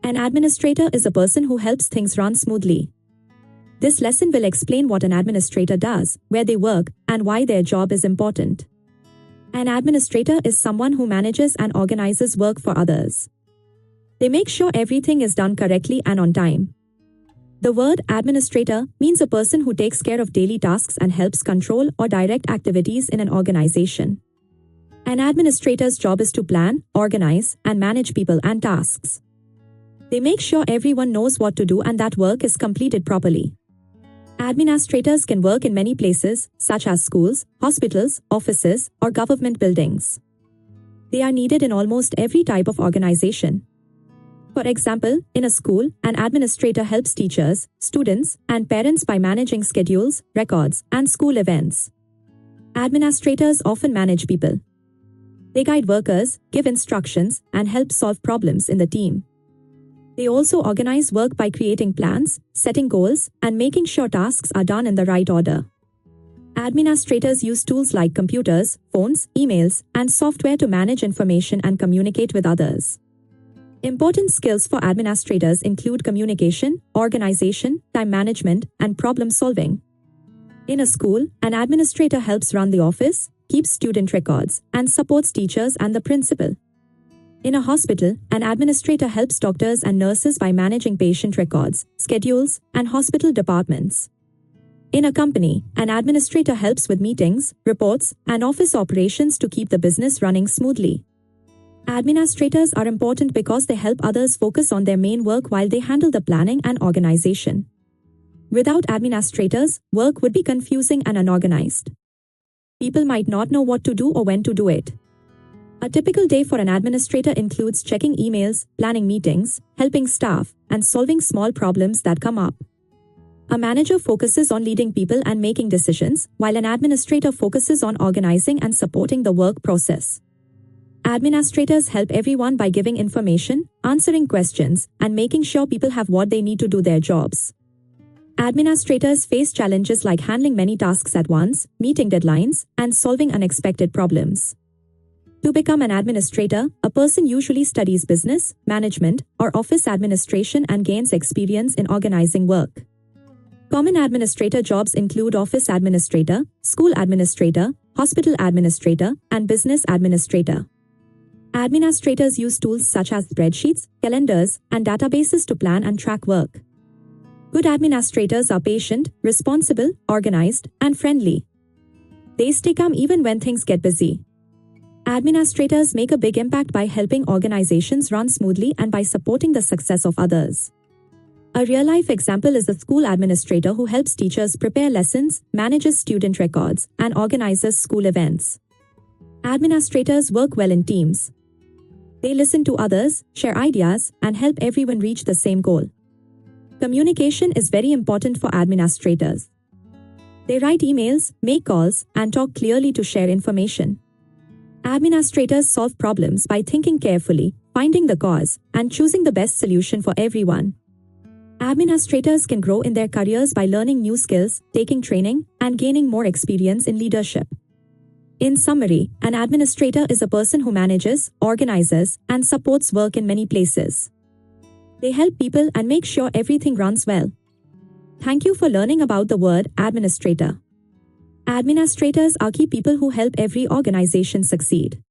An administrator is a person who helps things run smoothly. This lesson will explain what an administrator does, where they work, and why their job is important. An administrator is someone who manages and organizes work for others. They make sure everything is done correctly and on time. The word administrator means a person who takes care of daily tasks and helps control or direct activities in an organization. An administrator's job is to plan, organize, and manage people and tasks. They make sure everyone knows what to do and that work is completed properly. Administrators can work in many places, such as schools, hospitals, offices, or government buildings. They are needed in almost every type of organization. For example, in a school, an administrator helps teachers, students, and parents by managing schedules, records, and school events. Administrators often manage people. They guide workers, give instructions, and help solve problems in the team. They also organize work by creating plans, setting goals, and making sure tasks are done in the right order. Administrators use tools like computers, phones, emails, and software to manage information and communicate with others. Important skills for administrators include communication, organization, time management, and problem solving. In a school, an administrator helps run the office, keeps student records, and supports teachers and the principal. In a hospital, an administrator helps doctors and nurses by managing patient records, schedules, and hospital departments. In a company, an administrator helps with meetings, reports, and office operations to keep the business running smoothly. Administrators are important because they help others focus on their main work while they handle the planning and organization. Without administrators, work would be confusing and unorganized. People might not know what to do or when to do it. A typical day for an administrator includes checking emails, planning meetings, helping staff, and solving small problems that come up. A manager focuses on leading people and making decisions, while an administrator focuses on organizing and supporting the work process. Administrators help everyone by giving information, answering questions, and making sure people have what they need to do their jobs. Administrators face challenges like handling many tasks at once, meeting deadlines, and solving unexpected problems. To become an administrator, a person usually studies business, management, or office administration and gains experience in organizing work. Common administrator jobs include office administrator, school administrator, hospital administrator, and business administrator. Administrators use tools such as spreadsheets, calendars, and databases to plan and track work. Good administrators are patient, responsible, organized, and friendly. They stay calm even when things get busy. Administrators make a big impact by helping organizations run smoothly and by supporting the success of others. A real-life example is the school administrator who helps teachers prepare lessons, manages student records, and organizes school events. Administrators work well in teams. They listen to others, share ideas, and help everyone reach the same goal. Communication is very important for administrators. They write emails, make calls, and talk clearly to share information. Administrators solve problems by thinking carefully, finding the cause, and choosing the best solution for everyone. Administrators can grow in their careers by learning new skills, taking training, and gaining more experience in leadership. In summary, an administrator is a person who manages, organizes, and supports work in many places. They help people and make sure everything runs well. Thank you for learning about the word administrator. Administrators are key people who help every organization succeed.